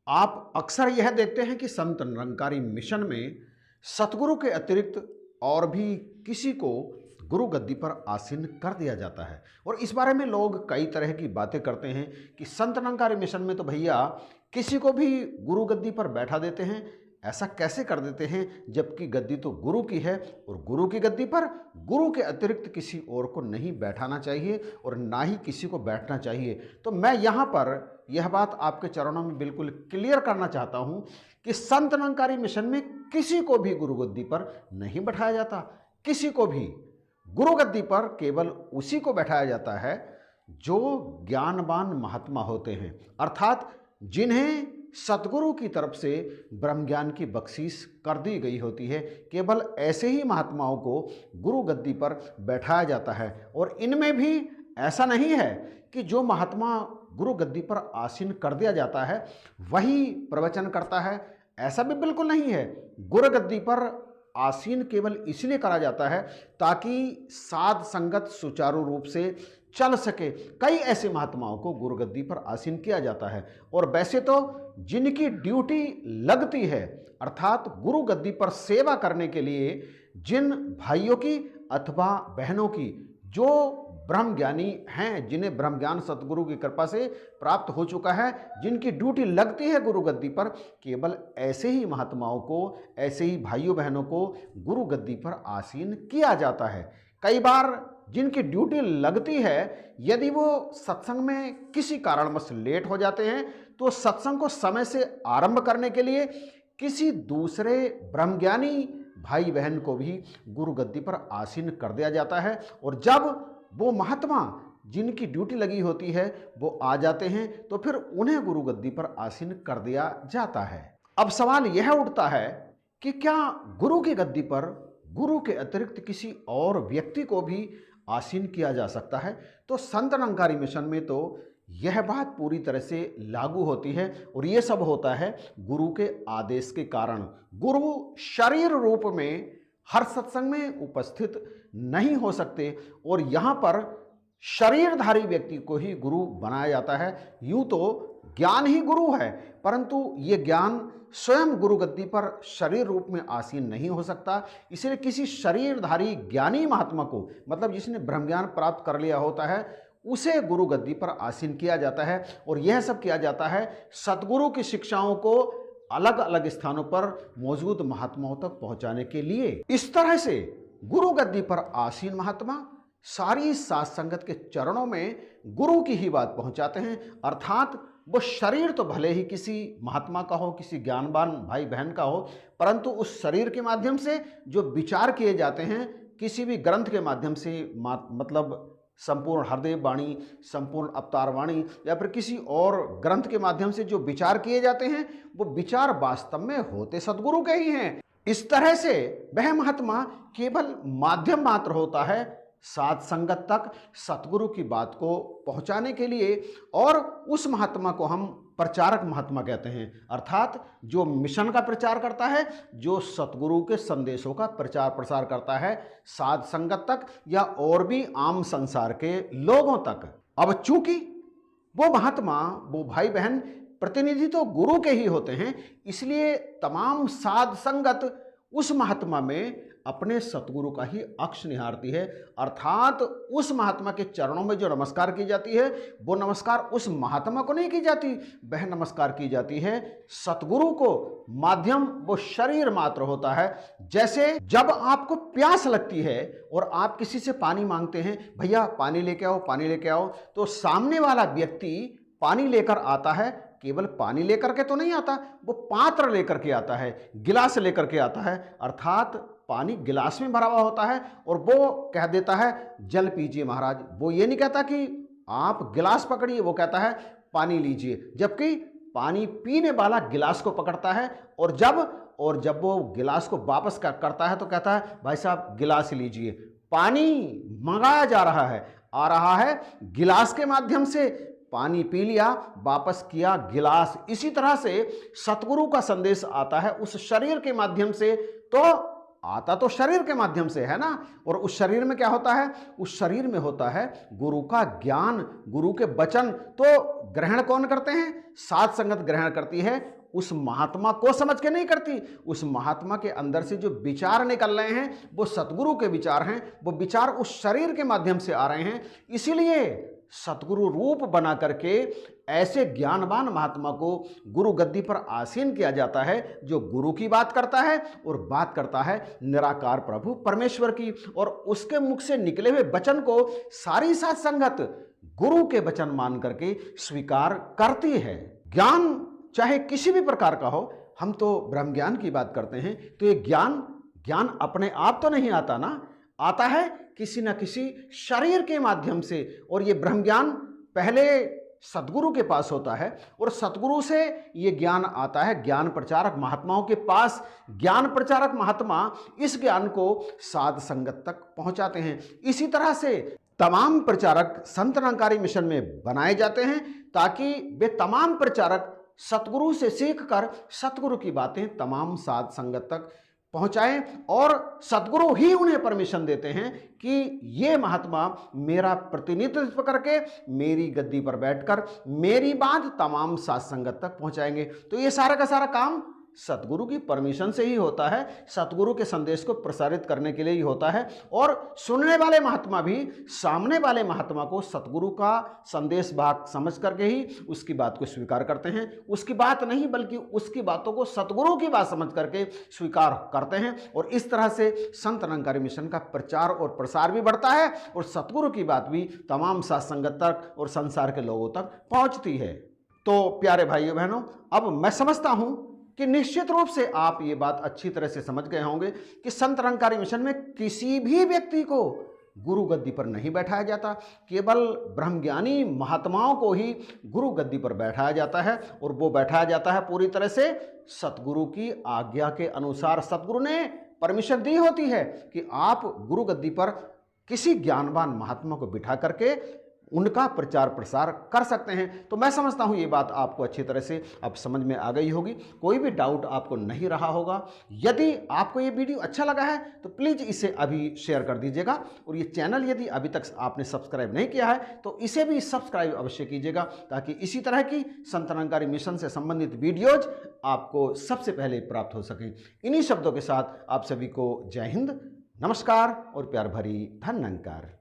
आप अक्सर यह देखते हैं कि संत निरंकारी मिशन में सतगुरु के अतिरिक्त और भी किसी को गुरु गद्दी पर आसीन कर दिया जाता है। और इस बारे में लोग कई तरह की बातें करते हैं कि संत निरंकारी मिशन में तो भैया किसी को भी गुरु गद्दी पर बैठा देते हैं। ऐसा कैसे कर देते हैं जबकि गद्दी तो गुरु की है, और गुरु की गद्दी पर गुरु के अतिरिक्त किसी और को नहीं बैठाना चाहिए और ना ही किसी को बैठना चाहिए। तो मैं यहाँ पर यह बात आपके चरणों में बिल्कुल क्लियर करना चाहता हूँ कि संत निरंकारी मिशन में किसी को भी गुरु गद्दी पर नहीं बैठाया जाता। किसी को भी गुरु गद्दी पर केवल उसी को बैठाया जाता है जो ज्ञानवान महात्मा होते हैं, अर्थात जिन्हें सतगुरु की तरफ से ब्रह्म ज्ञान की बख्शीश कर दी गई होती है। केवल ऐसे ही महात्माओं को गुरु गद्दी पर बैठाया जाता है। और इनमें भी ऐसा नहीं है कि जो महात्मा गुरु गद्दी पर आसीन कर दिया जाता है वही प्रवचन करता है, ऐसा भी बिल्कुल नहीं है। गुरु गद्दी पर आसीन केवल इसलिए करा जाता है ताकि साध संगत सुचारू रूप से चल सके। कई ऐसे महात्माओं को गुरु गद्दी पर आसीन किया जाता है, और वैसे तो जिनकी ड्यूटी लगती है, अर्थात गुरु गद्दी पर सेवा करने के लिए जिन भाइयों की अथवा बहनों की जो ब्रह्म ज्ञानी हैं, जिन्हें ब्रह्म ज्ञान सतगुरु की कृपा से प्राप्त हो चुका है, जिनकी ड्यूटी लगती है गुरु गद्दी पर, केवल ऐसे ही महात्माओं को, ऐसे ही भाइयों बहनों को गुरु गद्दी पर आसीन किया जाता है। कई बार जिनकी ड्यूटी लगती है, यदि वो सत्संग में किसी कारणवश लेट हो जाते हैं तो सत्संग को समय से आरंभ करने के लिए किसी दूसरे ब्रह्मज्ञानी भाई बहन को भी गुरु गद्दी पर आसीन कर दिया जाता है। और जब वो महात्मा जिनकी ड्यूटी लगी होती है वो आ जाते हैं तो फिर उन्हें गुरु गद्दी पर आसीन कर दिया जाता है। अब सवाल यह उठता है कि क्या गुरु की गद्दी पर गुरु के अतिरिक्त किसी और व्यक्ति को भी आसीन किया जा सकता है? तो संत निरंकारी मिशन में तो यह बात पूरी तरह से लागू होती है, और यह सब होता है गुरु के आदेश के कारण। गुरु शरीर रूप में हर सत्संग में उपस्थित नहीं हो सकते, और यहाँ पर शरीरधारी व्यक्ति को ही गुरु बनाया जाता है। यूं तो ज्ञान ही गुरु है, परंतु ये ज्ञान स्वयं गुरु गद्दी पर शरीर रूप में आसीन नहीं हो सकता। इसलिए किसी शरीरधारी ज्ञानी महात्मा को, मतलब जिसने ब्रह्म ज्ञान प्राप्त कर लिया होता है, उसे गुरु गद्दी पर आसीन किया जाता है। और यह सब किया जाता है सतगुरु की शिक्षाओं को अलग अलग स्थानों पर मौजूद महात्माओं तक पहुंचाने के लिए। इस तरह से गुरु गद्दी पर आसीन महात्मा सारी साध संगत के चरणों में गुरु की ही बात पहुंचाते हैं, अर्थात वो शरीर तो भले ही किसी महात्मा का हो, किसी ज्ञानवान भाई बहन का हो, परंतु उस शरीर के माध्यम से जो विचार किए जाते हैं, किसी भी ग्रंथ के माध्यम से, मतलब संपूर्ण हरदेव वाणी, संपूर्ण अवतार वाणी, या फिर किसी और ग्रंथ के माध्यम से जो विचार किए जाते हैं, वो विचार वास्तव में होते सदगुरु के ही हैं। इस तरह से वह महात्मा केवल माध्यम मात्र होता है साध संगत तक सतगुरु की बात को पहुंचाने के लिए, और उस महात्मा को हम प्रचारक महात्मा कहते हैं, अर्थात जो मिशन का प्रचार करता है, जो सतगुरु के संदेशों का प्रचार प्रसार करता है साध संगत तक या और भी आम संसार के लोगों तक। अब चूंकि वो महात्मा, वो भाई बहन प्रतिनिधि तो गुरु के ही होते हैं, इसलिए तमाम साध संगत उस महात्मा में अपने सतगुरु का ही अक्ष निहारती है, अर्थात उस महात्मा के चरणों में जो नमस्कार की जाती है वो नमस्कार उस महात्मा को नहीं की जाती, वह नमस्कार की जाती है सतगुरु को। माध्यम वो शरीर मात्र होता है। जैसे जब आपको प्यास लगती है और आप किसी से पानी मांगते हैं, भैया पानी लेके आओ, पानी लेके आओ, तो सामने वाला व्यक्ति पानी लेकर आता है, केवल पानी लेकर के तो नहीं आता, वो पात्र लेकर के आता है, गिलास लेकर के आता है, अर्थात पानी गिलास में भरा हुआ होता है, और वो कह देता है जल पीजिए महाराज। वो ये नहीं कहता कि आप गिलास पकड़िए, वो कहता है पानी लीजिए, जबकि पानी पीने वाला गिलास को पकड़ता है, और जब वो गिलास को वापस करता है तो कहता है भाई साहब गिलास लीजिए। पानी मंगाया जा रहा है, आ रहा है गिलास के माध्यम से, पानी पी लिया, वापस किया गिलास। इसी तरह से सतगुरु का संदेश आता है उस शरीर के माध्यम से, तो आता तो शरीर के माध्यम से है ना। और उस शरीर में क्या होता है? उस शरीर में होता है गुरु का ज्ञान, गुरु के वचन। तो ग्रहण कौन करते हैं? साध संगत ग्रहण करती है, उस महात्मा को समझ के नहीं करती। उस महात्मा के अंदर से जो विचार निकल रहे हैं वो सतगुरु के विचार हैं, वो विचार उस शरीर के माध्यम से आ रहे हैं। इसीलिए सतगुरु रूप बना करके ऐसे ज्ञानवान महात्मा को गुरु गद्दी पर आसीन किया जाता है, जो गुरु की बात करता है और बात करता है निराकार प्रभु परमेश्वर की। और उसके मुख से निकले हुए वचन को सारी साध संगत गुरु के वचन मान करके स्वीकार करती है। ज्ञान चाहे किसी भी प्रकार का हो, हम तो ब्रह्म ज्ञान की बात करते हैं, तो ये ज्ञान अपने आप तो नहीं आता ना, आता है किसी न किसी शरीर के माध्यम से। और ये ब्रह्म ज्ञान पहले सतगुरु के पास होता है और सतगुरु से ये ज्ञान आता है ज्ञान प्रचारक महात्माओं के पास। ज्ञान प्रचारक महात्मा इस ज्ञान को साध संगत तक पहुंचाते हैं। इसी तरह से तमाम प्रचारक संत निरंकारी मिशन में बनाए जाते हैं, ताकि वे तमाम प्रचारक सतगुरु से सीखकर सतगुरु की बातें तमाम साध संगत तक पहुंचाएं। और सतगुरु ही उन्हें परमिशन देते हैं कि ये महात्मा मेरा प्रतिनिधित्व करके मेरी गद्दी पर बैठकर मेरी बात तमाम साध संगत तक पहुंचाएंगे। तो ये सारा का सारा काम सतगुरु की परमिशन से ही होता है, सतगुरु के संदेश को प्रसारित करने के लिए ही होता है। और सुनने वाले महात्मा भी सामने वाले महात्मा को सतगुरु का संदेश वाहक समझ करके ही उसकी बात को स्वीकार करते हैं। उसकी बात नहीं बल्कि उसकी बातों को सतगुरु की बात समझ करके स्वीकार करते हैं। और इस तरह से संत निरंकारी मिशन का प्रचार और प्रसार भी बढ़ता है और सतगुरु की बात भी तमाम साध संगत तक और संसार के लोगों तक पहुंचती है। तो प्यारे भाइयों बहनों, अब मैं समझता हूं कि निश्चित रूप से आप ये बात अच्छी तरह से समझ गए होंगे कि संत निरंकारी मिशन में किसी भी व्यक्ति को गुरु गद्दी पर नहीं बैठाया जाता, केवल ब्रह्मज्ञानी महात्माओं को ही गुरु गद्दी पर बैठाया जाता है। और वो बैठाया जाता है पूरी तरह से सतगुरु की आज्ञा के अनुसार। सतगुरु ने परमिशन दी होती है कि आप गुरु गद्दी पर किसी ज्ञानवान महात्मा को बिठा करके उनका प्रचार प्रसार कर सकते हैं। तो मैं समझता हूं ये बात आपको अच्छी तरह से अब समझ में आ गई होगी, कोई भी डाउट आपको नहीं रहा होगा। यदि आपको ये वीडियो अच्छा लगा है तो प्लीज़ इसे अभी शेयर कर दीजिएगा। और ये चैनल यदि अभी तक आपने सब्सक्राइब नहीं किया है तो इसे भी सब्सक्राइब अवश्य कीजिएगा, ताकि इसी तरह की संत निरंकारी मिशन से संबंधित वीडियोज आपको सबसे पहले प्राप्त हो सकें। इन्हीं शब्दों के साथ आप सभी को जय हिंद, नमस्कार और प्यार भरी धन्यवाद।